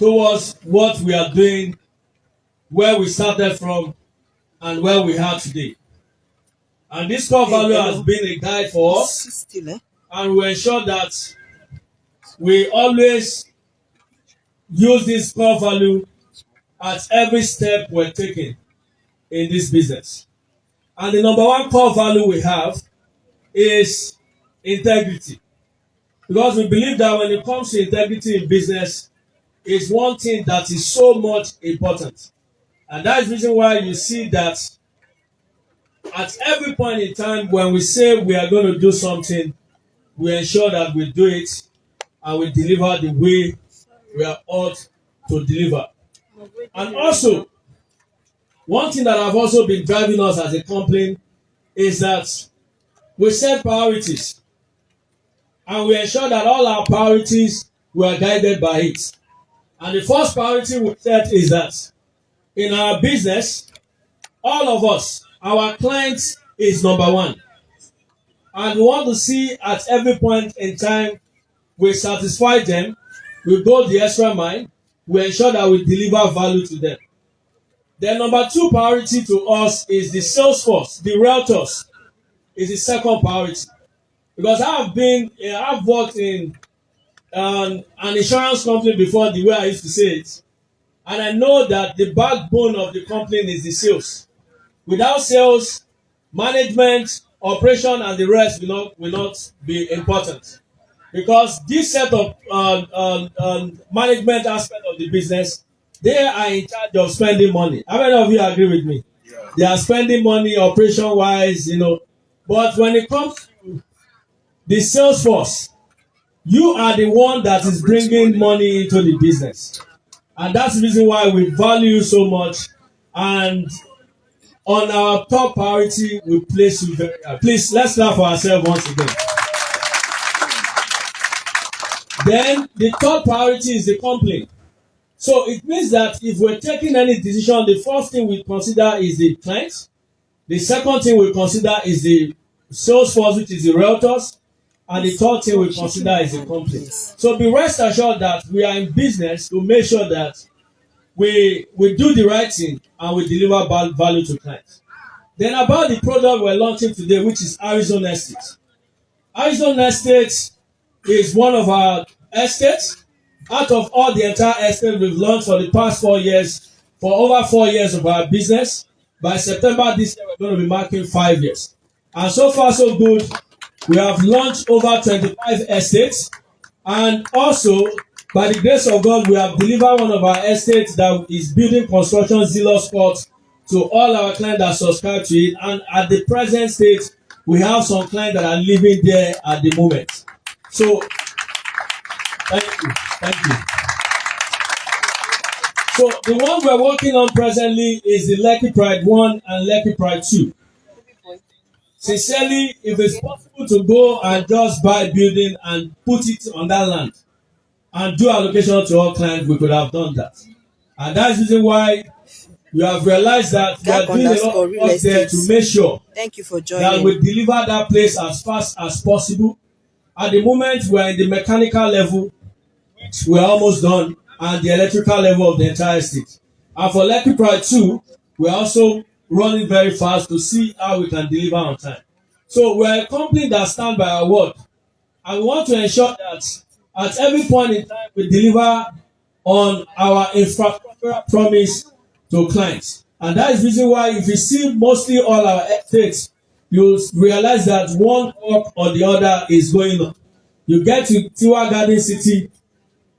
towards what we are doing, where we started from, and where we are today. And this core value has been a guide for us, and we ensure that we always use this core value at every step we're taking in this business. And the number one core value we have is integrity. Because we believe that when it comes to integrity in business, it's one thing that is so much important. And that is the reason why you see that at every point in time when we say we are going to do something, we ensure that we do it and we deliver the way we are ought to deliver. And also, one thing that have also been driving us as a company is that we set priorities and we ensure that all our priorities were guided by it. And the first priority we set is that in our business, all of us, our clients is number one. And we want to see at every point in time we satisfy them, we go the extra mile, we ensure that we deliver value to them. Then number two priority to us is the sales force, the realtors is the second priority. Because I've worked in an insurance company before, the way I used to say it. And I know that the backbone of the company is the sales. Without sales, management, operation, and the rest will not be important. Because this set of management aspect of the business, they are in charge of spending money. How many of you agree with me? Yeah. They are spending money operation-wise, But when it comes to the sales force, you are the one that is bringing money into the business. And that's the reason why we value you so much. And on our top priority, we place you very high. Please, let's clap for ourselves once again. Then, the third priority is the company. So, it means that if we're taking any decision, the first thing we consider is the client. The second thing we consider is the sales force, which is the realtors. And the third thing we consider is the company. So be rest assured that we are in business to make sure that we do the right thing and we deliver value to clients. Then about the product we're launching today, which is Arizona Estate. Arizona Estate is one of our estates. Out of all the entire estate we've launched for the past 4 years, for over 4 years of our business, by September this year we're going to be marking 5 years. And so far so good. We have launched over 25 estates, and also, by the grace of God, we have delivered one of our estates that is building construction zero spot to all our clients that subscribe to it. And at the present stage, we have some clients that are living there at the moment. So, thank you. So, the one we're working on presently is the Lekki Pride 1 and Lekki Pride 2. Sincerely, if it's possible to go and just buy a building and put it on that land and do allocation to all clients, we could have done that. And that's the reason why we have realized that we are doing a lot of work there to make sure that we deliver that place as fast as possible. At the moment, we are in the mechanical level, which we are almost done, and the electrical level of the entire estate. And for Lekki Pride 2, we are also running very fast to see how we can deliver on time. So we're a company that stands by our word, and we want to ensure that at every point in time we deliver on our infrastructural promise to clients. And that is the reason why if you see mostly all our estates, you'll realize that one work or the other is going on. You get to Tiwa Garden City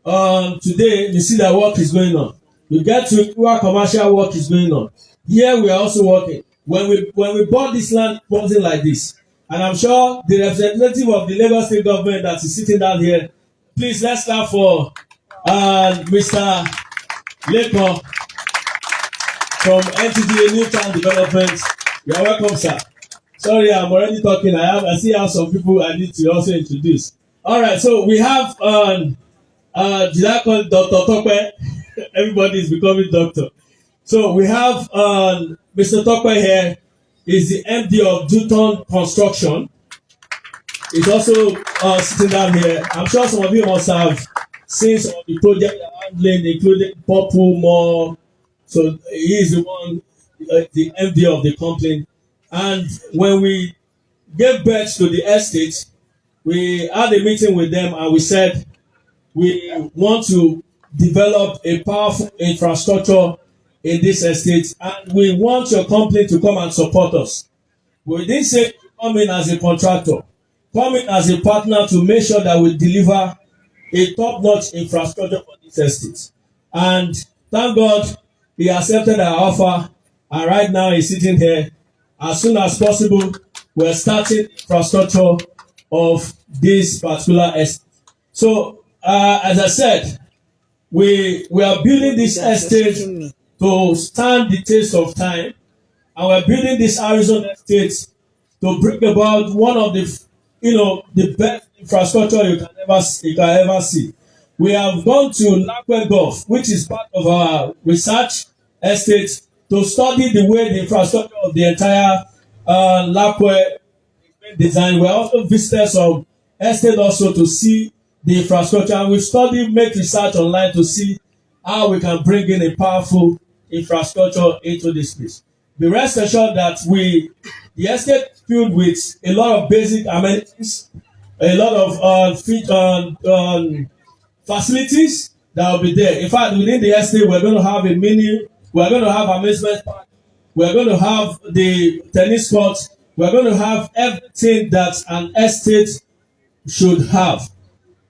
today, you see that work is going on. You get to Tiwa Commercial, work is going on. Here we are also working. When we bought this land, it wasn't like this. And I'm sure the representative of the Lagos State government that is sitting down here, please let's start for Mr. Lekki from NTDA New Town Development. You are welcome, sir. Sorry, I'm already talking. I see how some people I need to also introduce. All right, so we have did I call Dr. Tope? Everybody is becoming doctor. So we have Mr. Tope here. Is the MD of Duton Construction. He's also sitting down here. I'm sure some of you must have since all the project they are handling, including Purple More. So he is the one, the MD of the company. And when we gave birth to the estate, we had a meeting with them and we said we want to develop a powerful infrastructure in this estate and we want your company to come and support us. We didn't say come in as a contractor, come in as a partner to make sure that we deliver a top-notch infrastructure for this estate. And thank God he accepted our offer and right now he's sitting here. As soon as possible, we're starting infrastructure of this particular estate. So, as I said, we are building this estate to stand the test of time, and we're building this Arizona estate to bring about one of the best infrastructure you can ever see. We have gone to Lekki Gulf, which is part of our research estate, to study the way the infrastructure of the entire Lekki design. We also visited some estate also to see the infrastructure, and we've studied, make research online to see how we can bring in a powerful infrastructure into this place. Be rest assured that the estate is filled with a lot of basic amenities, a lot of facilities that will be there. In fact, within the estate, we're going to have we're going to have amusement park, we're going to have the tennis court, we're going to have everything that an estate should have.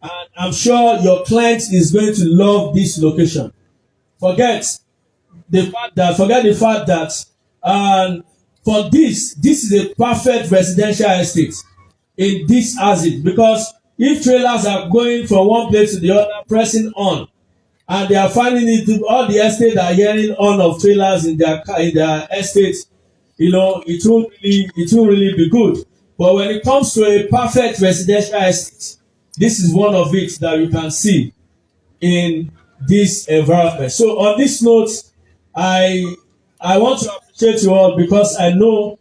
And I'm sure your client is going to love this location. Forget the fact that for this is a perfect residential estate in this asset, because if trailers are going from one place to the other pressing on and they are finding it, all the estate are hearing on of trailers in their estate, it won't really be good. But when it comes to a perfect residential estate, this is one of it that you can see in this environment. So on this note, I want to appreciate you all because I know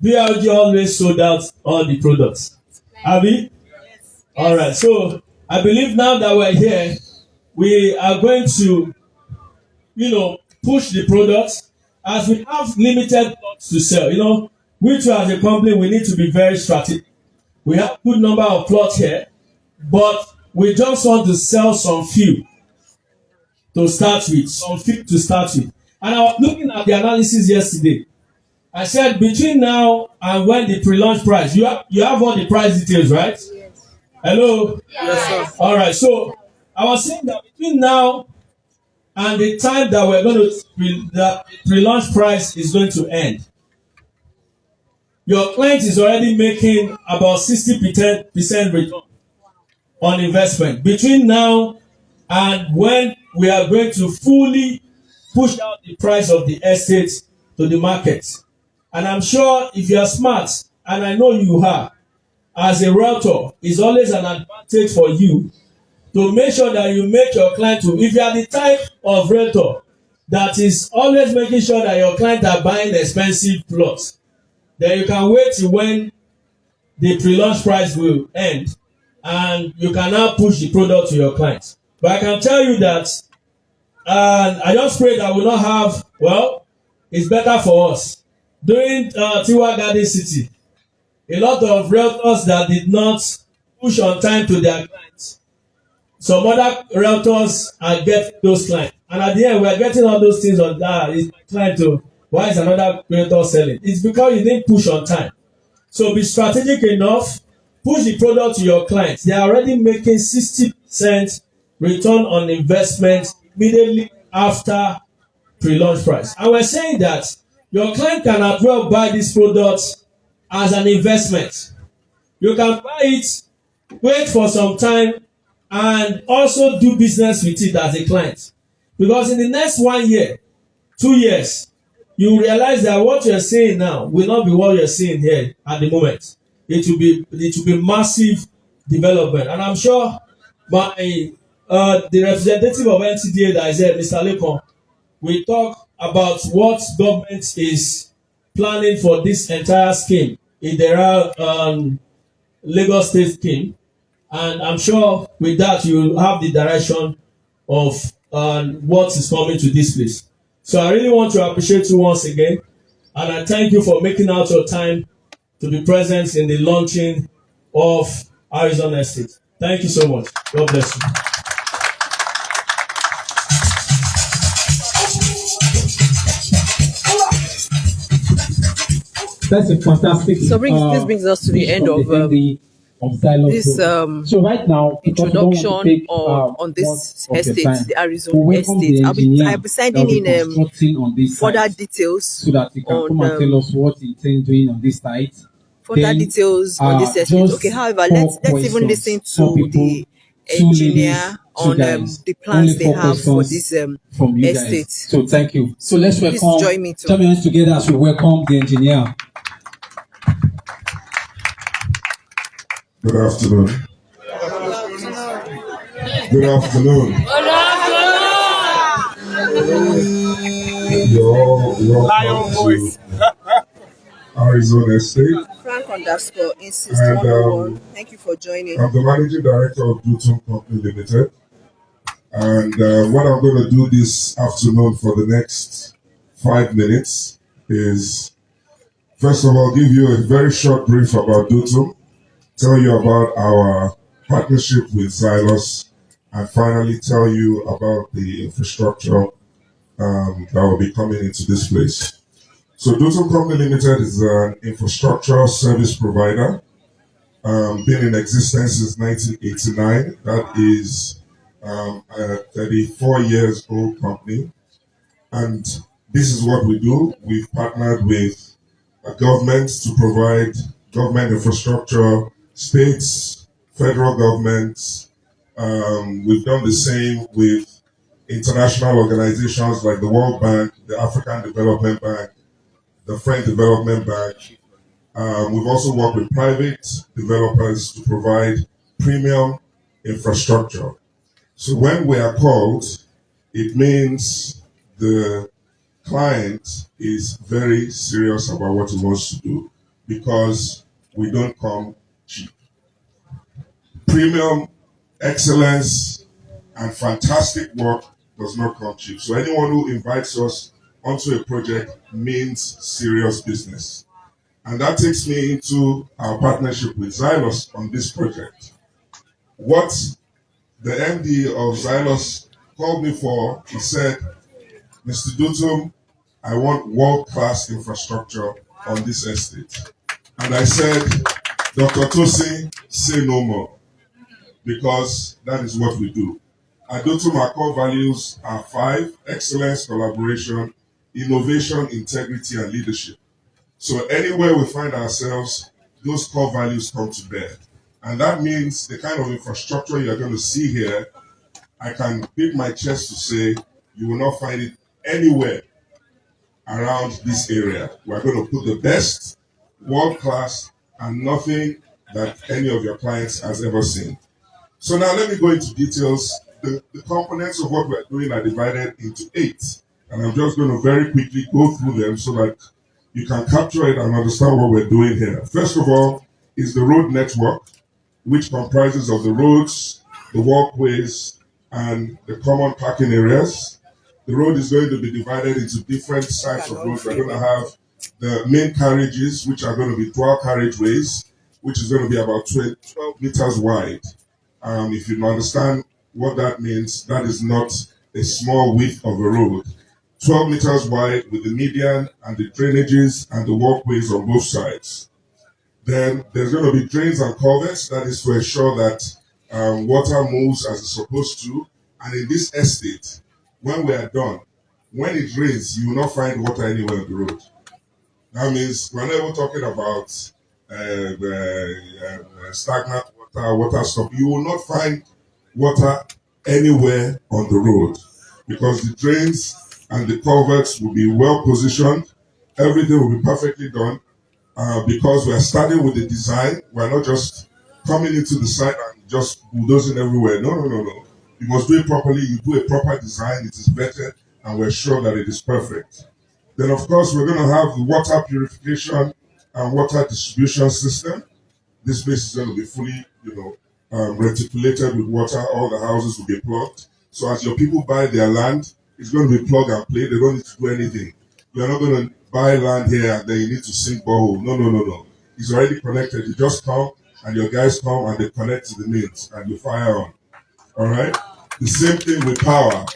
BRG always sold out all the products. Have we? Yes. All right. So I believe now that we're here, we are going to, push the products as we have limited plots to sell. Which as a company we need to be very strategic. We have a good number of plots here, but we just want to sell some few to start with. And I was looking at the analysis yesterday. I said between now and when the pre-launch price, you have all the price details, right? Yes. Hello? Yes, sir. All right. So I was saying that between now and the time that the pre-launch price is going to end, your client is already making about 60% return on investment. Between now and when we are going to fully push out the price of the estate to the market. And I'm sure if you are smart, and I know you are, as a realtor, it's always an advantage for you to make sure that you make your client if you are the type of realtor that is always making sure that your client are buying expensive plots, then you can wait till when the pre-launch price will end and you can now push the product to your clients. But I can tell you that, and I just pray that we not have, it's better for us. During Tiwa Garden City, a lot of realtors that did not push on time to their clients. Some other realtors are getting those clients. And at the end, we are getting all those things on that. Is my client to, why is another realtor selling? It's because you didn't push on time. So be strategic enough, push the product to your clients. They are already making 60% return on investment immediately after pre-launch price. And we're saying that your client can as well buy this product as an investment. You can buy it, wait for some time, and also do business with it as a client. Because in the next 1 year, 2 years, you realize that what you're saying now will not be what you're saying here at the moment. It will be massive development. And I'm sure the representative of NTDA that is here, Mr. Lekki, will talk about what government is planning for this entire scheme in the Lagos State scheme. And I'm sure with that you will have the direction of what is coming to this place. So I really want to appreciate you once again, and I thank you for making out your time to be present in the launching of Arizona Estate. Thank you so much. God bless you. That's a fantastic. So this brings us to the end of this so right now, introduction on this estate, the Arizona estate. I'll be sending in further details so that you can come and tell us what you intend doing on this site. Further details on this estate. Okay, however, let's even listen to the engineer on the plans they have for this estate. So thank you. So let's welcome. Please join me too. Join me together as we welcome the engineer. Good afternoon. Good afternoon. You're all welcome to Arizona Estate. Frank_insist101. Thank you for joining. I'm the managing director of Dutum Company Limited. And what I'm going to do this afternoon for the next 5 minutes is, first of all, give you a very short brief about Dutum, tell you about our partnership with Xylos, and finally tell you about the infrastructure that will be coming into this place. So Dutum Company Limited is an infrastructure service provider, been in existence since 1989. That is a 34 years old company. And this is what we do. We've partnered with governments to provide government infrastructure, states, federal governments. We've done the same with international organizations like the World Bank, the African Development Bank, the French Development Bank. We've also worked with private developers to provide premium infrastructure. So when we are called, it means the client is very serious about what he wants to do, because we don't come cheap. Premium excellence and fantastic work does not come cheap. So anyone who invites us onto a project means serious business. And that takes me into our partnership with Xylos on this project. What the MD of Xylos called me for, he said, Mr. Dutum, I want world-class infrastructure on this estate. And I said, Dr. Tosi, say no more, because that is what we do. At Dutum, our core values are 5: excellence, collaboration, innovation, integrity, and leadership. So anywhere we find ourselves, those core values come to bear. And that means the kind of infrastructure you're going to see here, I can beat my chest to say, you will not find it anywhere around this area. We're going to put the best, world class, and nothing that any of your clients has ever seen. So now let me go into details. The components of what we're doing are divided into 8. And I'm just going to very quickly go through them so that you can capture it and understand what we're doing here. First of all is the road network, which comprises of the roads, the walkways, and the common parking areas. The road is going to be divided into different sides of roads. We're going to have the main carriages, which are going to be dual carriageways, which is going to be about 12 meters wide. If you understand what that means, that is not a small width of a road. 12 meters wide with the median and the drainages and the walkways on both sides. Then there's going to be drains and culverts. That is to ensure that water moves as it's supposed to. And in this estate, when we are done, when it rains, you will not find water anywhere on the road. That means we're never talking about stagnant water, water stop. You will not find water anywhere on the road, because the drains and the culverts will be well positioned. Everything will be perfectly done, because we are starting with the design. We're not just coming into the site and just bulldozing everywhere. No. You must do it properly. You do a proper design. It is vetted, and we're sure that it is perfect. Then, of course, we're going to have the water purification and water distribution system. This place is going to be fully, reticulated with water. All the houses will be plugged. So as your people buy their land, it's going to be plug and play. They don't need to do anything. You're not going to buy land here and then you need to sink borehole. No, no, no, no. It's already connected. You just come and your guys come and they connect to the mains and you fire on. All right. The same thing with power.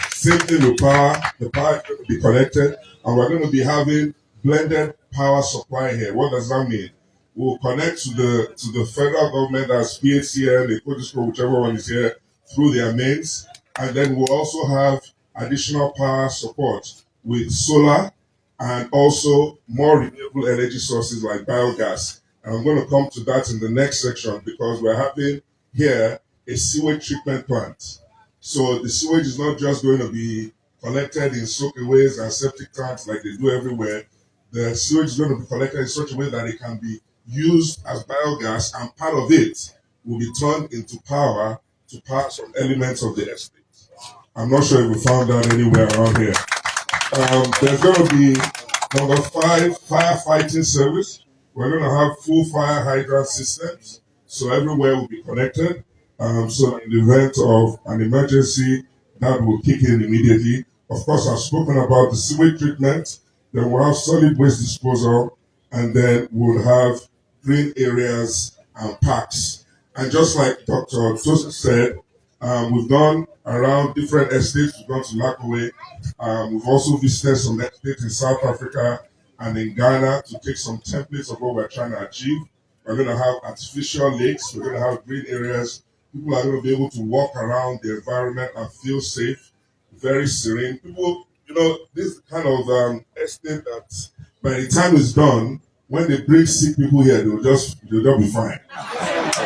Same thing with power. The power is going to be connected, and we're going to be having blended power supply here. What does that mean? We'll connect to the federal government as PHCN, the Codisco, whichever one is here, through their mains, and then we'll also have additional power support with solar and also more renewable energy sources like biogas. And I'm going to come to that in the next section because we're having here a sewage treatment plant. So the sewage is not just going to be collected in soakaways and septic tanks like they do everywhere. The sewage is going to be collected in such a way that it can be used as biogas, and part of it will be turned into power to power some elements of the estate. I'm not sure if we found that anywhere around here. There's going to be number 5, firefighting service. We're going to have full fire hydrant systems, so everywhere will be connected. So in the event of an emergency, that will kick in immediately. Of course, I've spoken about the sewage treatment. Then we'll have solid waste disposal, and then we'll have green areas and parks. And just like Dr. Jossy said, we've gone around different estates. We've gone to Lakaway. We've also visited some estates in South Africa and in Ghana to take some templates of what we're trying to achieve. We're going to have artificial lakes. We're going to have green areas. People are going to be able to walk around the environment and feel safe, very serene. People, this kind of estate that by the time it's done, when they bring sick people here, they'll just be fine.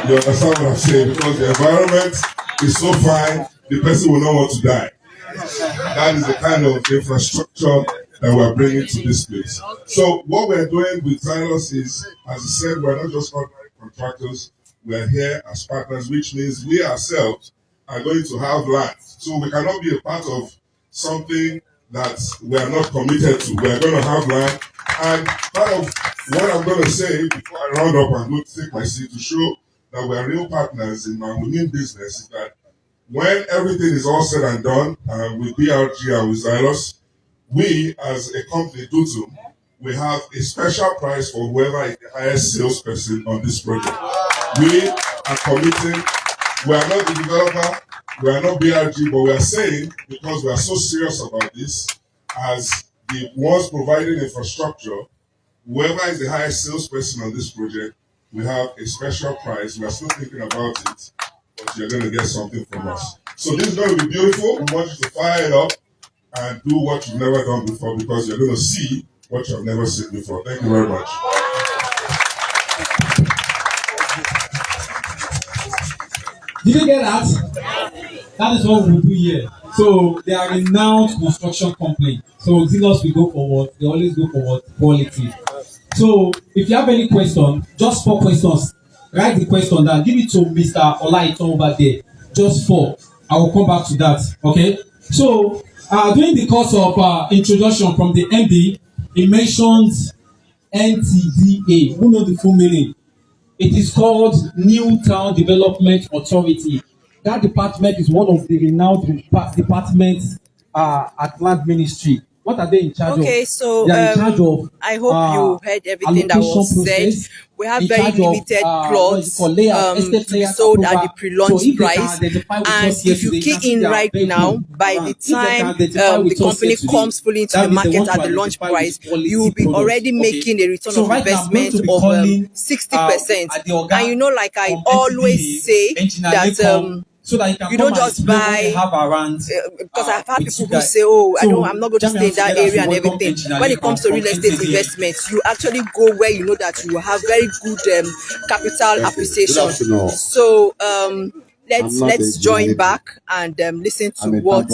You understand what I'm saying? Because the environment is so fine, the person will not want to die. That is the kind of infrastructure that we're bringing to this place. So what we're doing with Xylos is, as I said, we're not just ordinary contractors. We're here as partners, which means we ourselves are going to have land. So we cannot be a part of something that we are not committed to. We're going to have land. And part of what I'm going to say before I round up and go to take my seat to show that we're real partners in our winning business is that when everything is all said and done with BRG and with Xylos, we as a company, Dutum, we have a special price for whoever is the highest salesperson on this project. We are committing, we are not the developer, we are not BRG, but we are saying, because we are so serious about this, as the ones providing infrastructure, whoever is the highest salesperson on this project, we have a special price. We are still thinking about it, but you're going to get something from us. So this is going to be beautiful. We want you to fire it up and do what you've never done before, because you're going to see what you've never seen before. Thank you very much. Did you get that? That is what we do here. So they are a renowned construction company. So Xylos will go forward. They always go forward quality. So if you have any question, just 4 questions. Write the question down. Give it to Mr. Olaiton over there. Just 4. I will come back to that. Okay. So during the course of introduction from the MD, he mentioned NTDA. Who knows the full meaning? It is called New Town Development Authority. That department is one of the renowned departments at Land Ministry. What are they in charge of? Okay, so they are in charge of, I hope you heard everything that was said. We have very limited plots to be sold at the pre-launch price. And if you key in right now, by the time the company comes fully into the market at the launch price, you will be already making a return of investment of 60%. And you know, like I always say, that so that you don't just buy because I've had people who say, "Oh, I'm not going to stay in that area and everything." When it comes to real estate investments, you actually go where you know that you will have very good capital appreciation. So let's join back and listen to what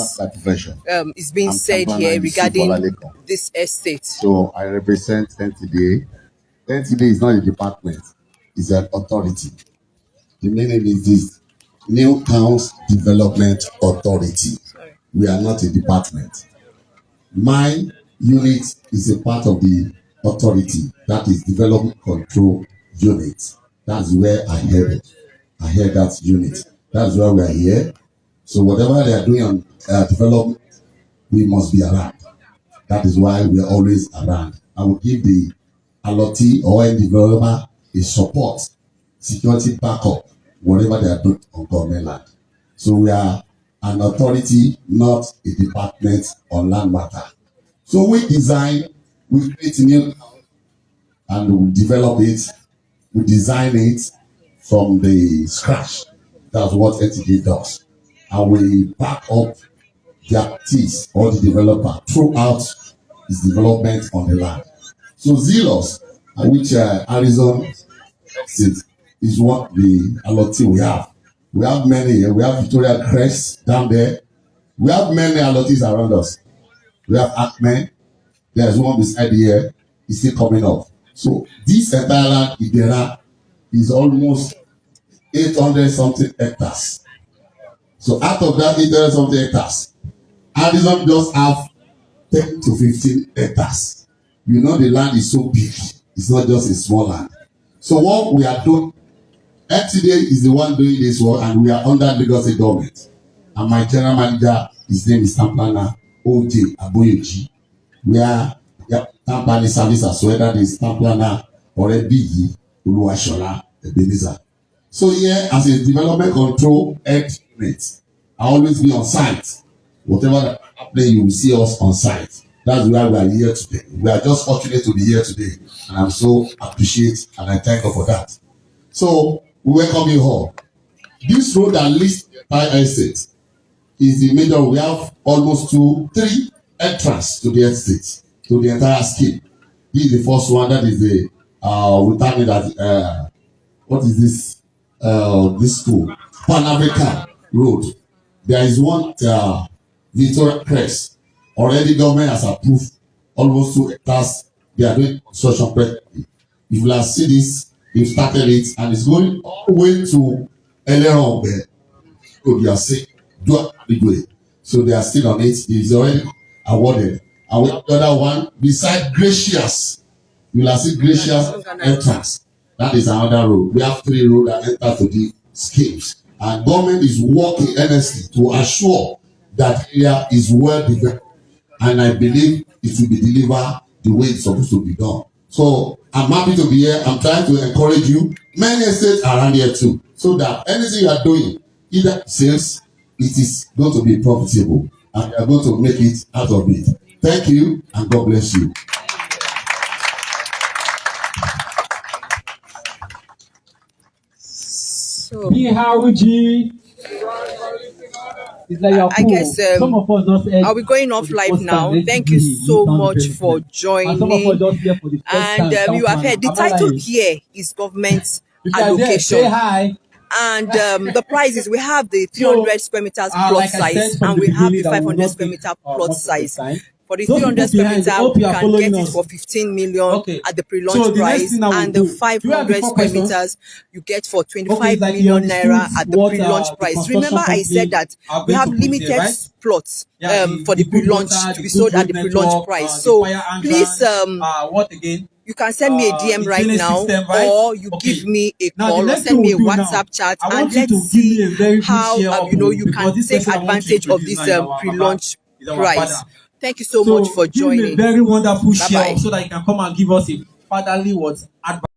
is being said here regarding this estate. So I represent NTDA. NTDA is not a department; it's an authority. The meaning is this. New Towns Development Authority. We are not a department. My unit is a part of the authority, that is Development Control Unit. That's where I head it. ahead that unit. That's why we are here. So whatever they are doing on development, we must be around. That is why we are always around. I will give the allottee or any developer a support, security backup, whatever they are doing on government land. So we are an authority, not a department on land matter. So we design, we create new, and we develop it, we design it from the scratch. That's what NTD does. And we back up the activities or the developer throughout his development on the land. So Zealous, which Arizona State is what the allottee we have. We have many here. We have Victoria Crest down there. We have many allottees around us. We have Ekpe. There's one beside here. It's still coming up. So this entire land, Idera, is almost 800 something hectares. So out of that 800 something hectares, Arizona just have 10 to 15 hectares. You know the land is so big. It's not just a small land. So what we are doing, today is the one doing this work, and we are under Lagos State government. And my general manager, his name is Town Planner O.J. Aboyeji. We are Town Planning Service as well. That is Town Planner Orebiyi Oluwashola Ebenezer. So here, as a development control head unit, I always be on site. Whatever that happening, you will see us on site. That's why we are here today. We are just fortunate to be here today, and I'm so appreciate and I thank God for that. So we welcome you all. This road that leads the entire estate is the major. We have almost 3 entrances to the estate, to the entire scheme. This is the first one. That is the we tell me that what is this? This school, Pan African Road. There is one Victoria Crest. Already government has approved almost 2 hectares. They are doing construction presently. If you have seen this, they've started it, and it's going all the way to Eleron. So they are saying, do it. So they are still on it. It is already awarded. And we have the other one beside Gracious. You will see Gracious entrance. That is another road. We have 3 roads that enter to the schemes. And government is working earnestly to assure that area is well developed. And I believe it will be delivered the way it's supposed to be done. So I'm happy to be here. I'm trying to encourage you. Many estates around here too. So that anything you are doing, either sales, it is going to be profitable. And you are going to make it out of it. Thank you, and God bless you. So I guess some of us just are we going off live now? Thank you so much for joining. And you have heard the title here is government allocation. And the prices, we have the 300 square meters plot size, and we have the 500 square meter plot size. For the 300 square meter, you can get it for 15 million at the pre-launch price, and the 500 square meters you get for 25 million naira at the pre-launch price. Remember, I said that we have limited plots for the pre-launch to be sold at the pre-launch price. So please, you can send me a DM right now, or you give me a call, or send me a WhatsApp chat, and let's see how you can take advantage of this pre-launch price. Thank you so much for joining. Very wonderful Bye-bye. share so that you can come and give us a fatherly words advice.